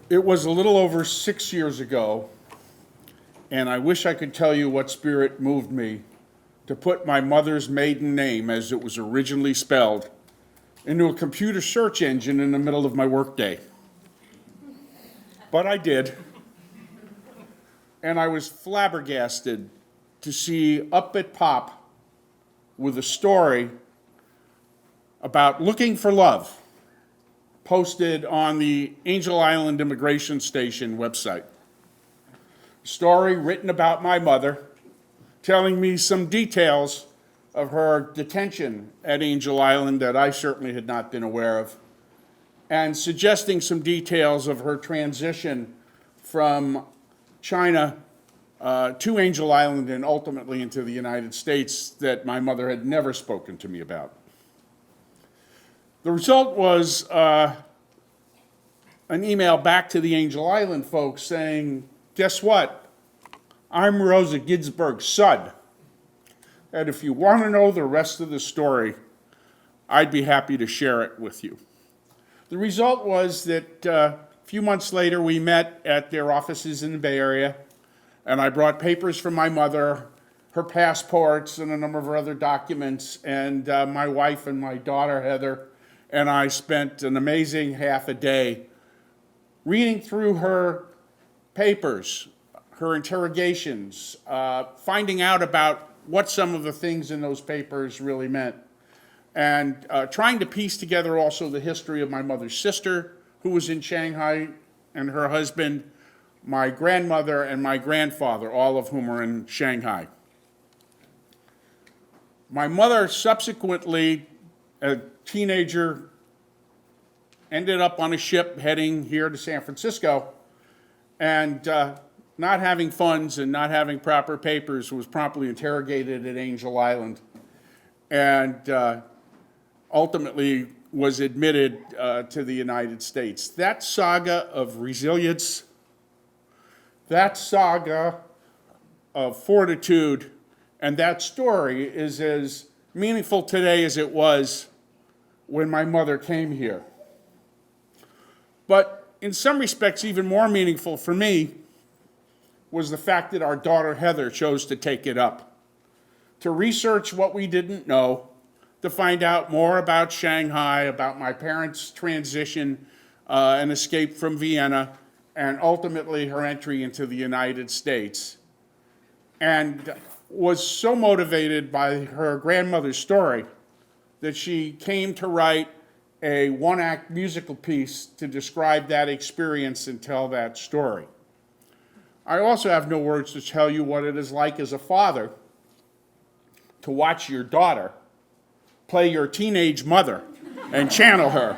It was a little over 6 years ago, and I wish I could tell you what spirit moved me to put my mother's maiden name, as it was originally spelled, into a computer search engine in the middle of my workday. But I did, and I was flabbergasted to see Up at Pop with a story about looking for love posted on the Angel Island Immigration Station website. A story written about my mother, telling me some details of her detention at Angel Island that I certainly had not been aware of, and suggesting some details of her transition from China to Angel Island and ultimately into the United States that my mother had never spoken to me about. The result was an email back to the Angel Island folks saying, guess what? I'm Rosa Ginsburg's son. And if you want to know the rest of the story, I'd be happy to share it with you. The result was that a few months later, we met at their offices in the Bay Area, and I brought papers from my mother, her passports, and a number of her other documents, and my wife and my daughter, Heather, and I spent an amazing half a day reading through her papers, her interrogations, finding out about what some of the things in those papers really meant, and trying to piece together also the history of my mother's sister, who was in Shanghai, and her husband, my grandmother, and my grandfather, all of whom are in Shanghai. My mother subsequently, a teenager, ended up on a ship heading here to San Francisco, and not having funds and not having proper papers, was promptly interrogated at Angel Island, and ultimately was admitted to the United States. That saga of resilience, that saga of fortitude, and that story is as meaningful today as it was when my mother came here. But in some respects, even more meaningful for me was the fact that our daughter Heather chose to take it up, to research what we didn't know, to find out more about Shanghai, about my parents' transition and escape from Vienna, and ultimately her entry into the United States. And was so motivated by her grandmother's story that she came to write a one-act musical piece to describe that experience and tell that story. I also have no words to tell you what it is like as a father to watch your daughter play your teenage mother and channel her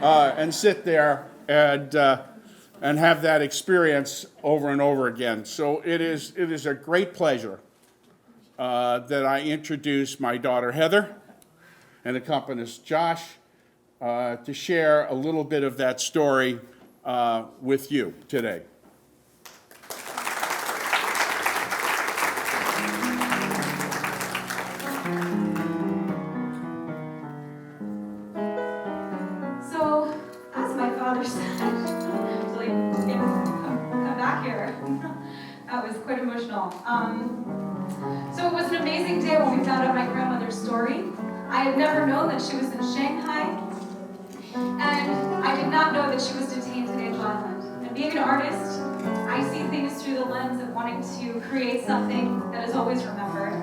and sit there and have that experience over and over again. So it is a great pleasure that I introduce my daughter Heather and accompanist Josh to share a little bit of that story with you today. So, as my father said, come back here. That was quite emotional. So it was an amazing day when we found out my grandmother's story. I had never known that she was in Shanghai, and I did not know that she was detained at Angel Island. And being an artist, I see things through the lens of wanting to create something that is always remembered.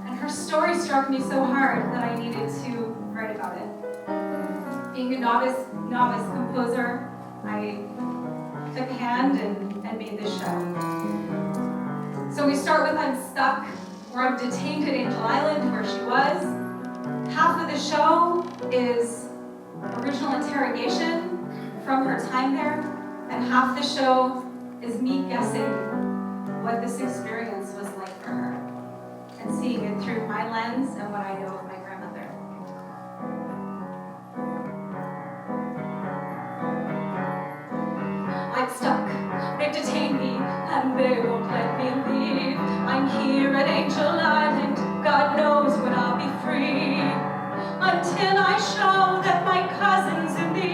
And her story struck me so hard that I needed to write about it. Being a novice composer, I took a hand and made this show. So we start with I'm stuck, where I'm detained at Angel Island, where she was. Half of the show is original interrogation from her time there, and half the show is me guessing what this experience was like for her, and seeing it through my lens and what I know of my grandmother. I'm stuck, they've detained me, and they won't let me leave. I'm here at Angel Island, God knows when I'll be free. Until I show that my cousins in the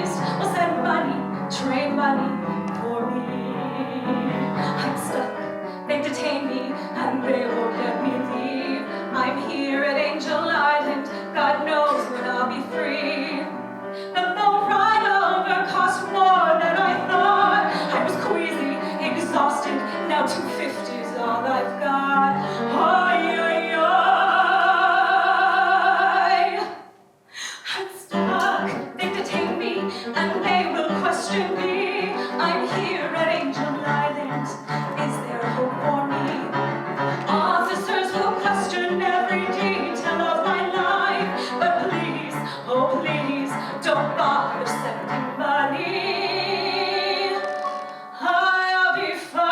East will send money, they won't let me leave. I'm here at Angel Island, God knows when I'll be free. The boat ride over cost more than I thought. I was queasy, exhausted, now $250's all I've got. Ay, ay, ay. I'm stuck, they detain me, and they will question me. I'm here at Angel Island, is there hope for me? Officers will question every detail of my life, but please, oh please, don't bother sending money. I'll be fine.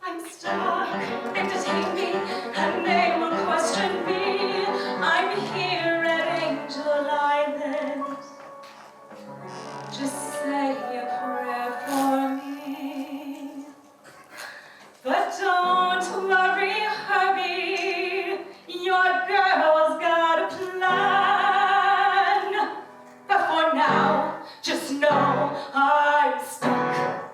I'm stuck, they detain me, and they will question me. I'm here at Angel Island. Just say a prayer for me. But don't worry, Herbie, your girl's got a plan. But for now, just know I'm stuck.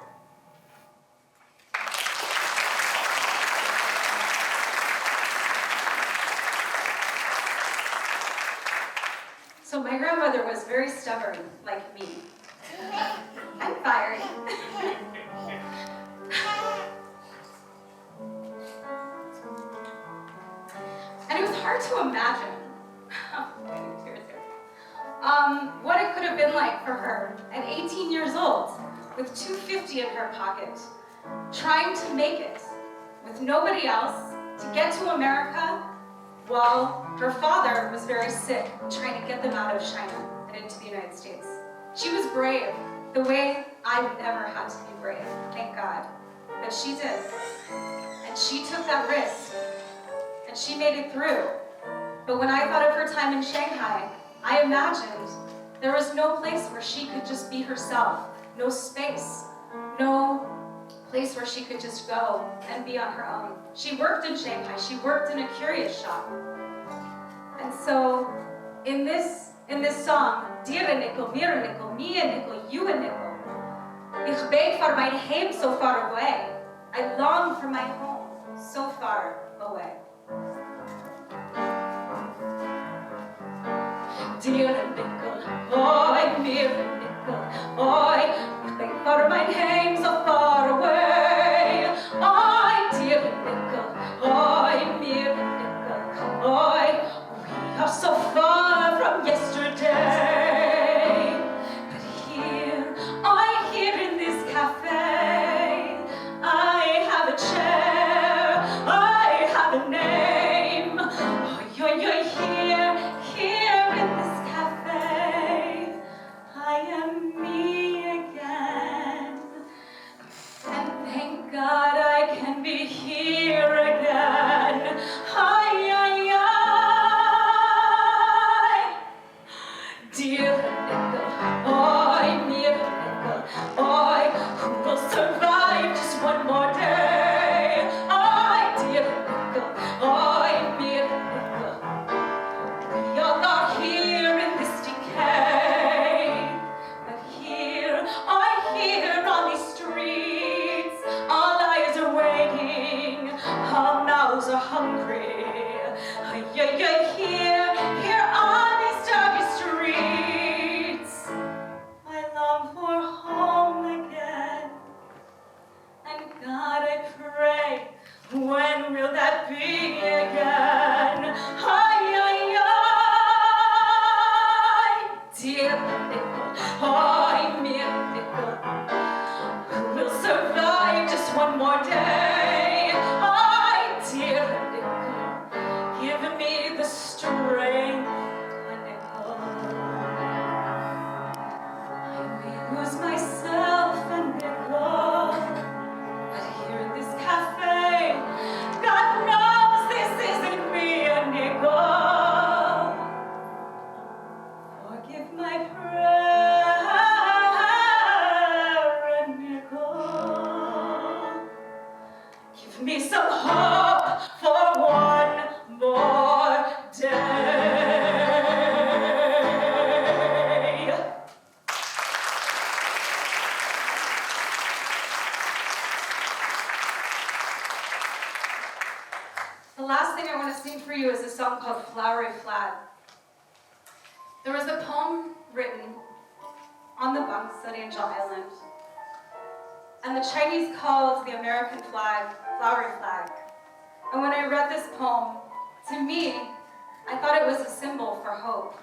So my grandmother was very stubborn, like me. I'm fired. And it was hard to imagine what it could have been like for her at 18 years old, with $250 in her pocket, trying to make it with nobody else, to get to America while her father was very sick, trying to get them out of China and into the United States. She was brave, the way I would never have to be brave, thank God. But she did. And she took that risk. And she made it through. But when I thought of her time in Shanghai, I imagined there was no place where she could just be herself, no space, no place where she could just go and be on her own. She worked in Shanghai, she worked in a curious shop. And so in this song, Dear Nickel, Mir Nickel, me a nickel, you a nickel. Ich beg for my home so far away. I long for my home so far away. Dear nickel, oi, mir nickel, oi, ich beg for my home so far away. Oi, dear nickel, oi, mir nickel, oi, we are so far from yesterday. But here, here in this cafe, I have a chair, I have a name. Oi, here in this cafe, I am me again. And thank God I can be here again. Dear nickel, oi, mir nickel, oi, who will survive just one more day? Oi, dear nickel, oi, mir nickel, we all are here in this decay. But here on these streets, all eyes are waiting, all mouths are hungry. Here on these dirty streets, I long for home again. And God, I pray, when will that be again? Dear nickel, oi, mir nickel, who will survive just one more day? Oi, dear nickel, give me the strength, a nickel. I may lose myself a nickel, but here in this cafe, God knows this isn't me a nickel. Forgive my prayer, a nickel. Give me some hope for one more day. The last thing I want to sing for you is a song called Flowery Flag. There was a poem written on the bunks at Angel Island, and the Chinese called the American flag Flowery Flag. And when I read this poem, to me, I thought it was a symbol for hope,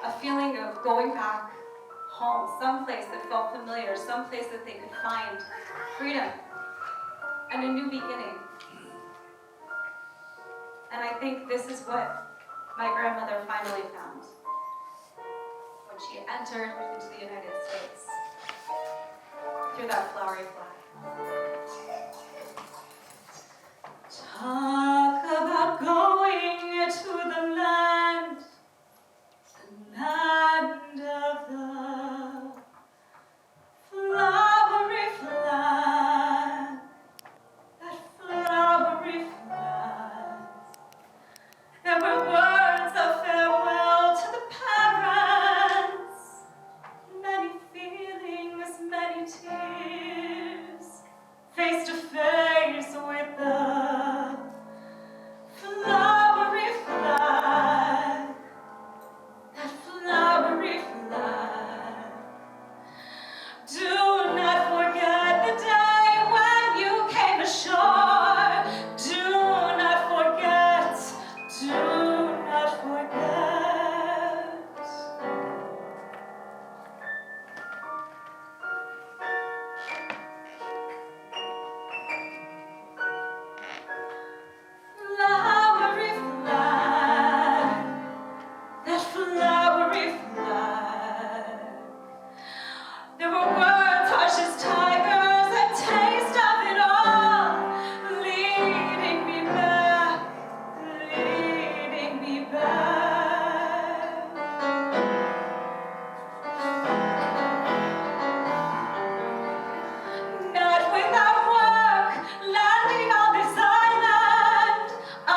a feeling of going back home, someplace that felt familiar, someplace that they could find freedom and a new beginning. And I think this is what my grandmother finally found when she entered into the United States through that flowery flag. Talk about going to the land of the flowery flag, that flowery flag. There were words of farewell to the parents, many feelings, many tears, face to face with the flowery flag, that flowery flag. Do not forget the day when you came ashore. Do not forget, do not forget. Flowery flag, that flowery flag. There were words harsh as tigers, a taste of it all, leading me back, leading me back. Not without work, landing on this island, I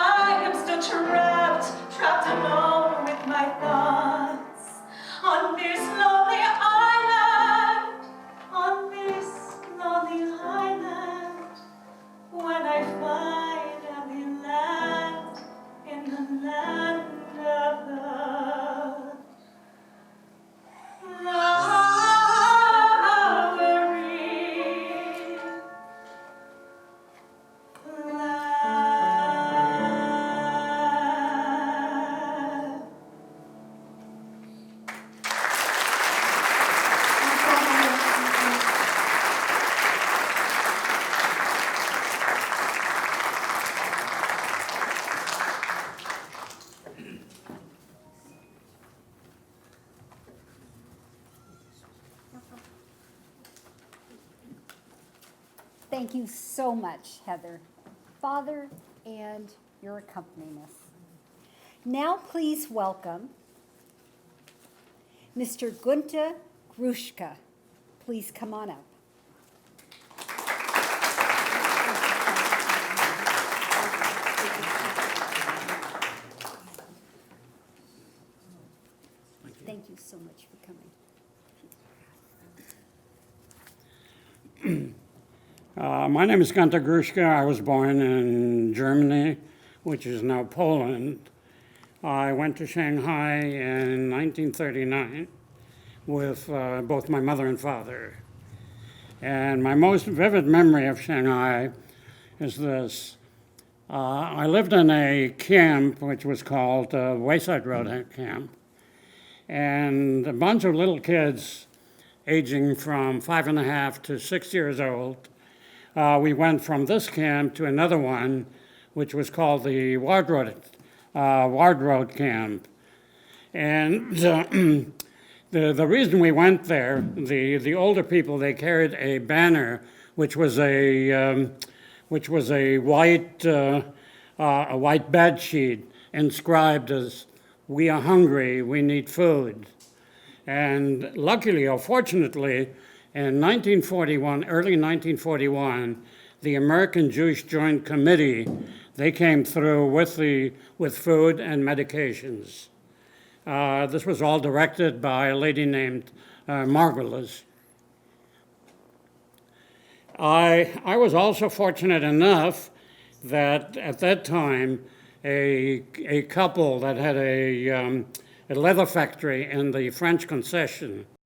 am still trapped, trapped alone with my thoughts on this lonely island, on this lonely island. When I finally land in the land of the flowery flag. Thank you so much, Heather, Father, and your accompanist. Now please welcome Mr. Gunther Grishka. Please come on up. Thank you so much for coming. My name is Gunther Grishka. I was born in Germany, which is now Poland. I went to Shanghai in 1939 with both my mother and father. And my most vivid memory of Shanghai is this. I lived in a camp which was called Wayside Road Camp. And a bunch of little kids aging from 5.5 to 6 years old. We went from this camp to another one, which was called the Ward Road Camp. And the reason we went there, the older people, they carried a banner, which was a white bed sheet inscribed as "We are hungry, we need food." And luckily or fortunately, in 1941, early 1941, the American Jewish Joint Committee, they came through with food and medications. This was all directed by a lady named Margulis. I was also fortunate enough that at that time, a couple that had a leather factory in the French concession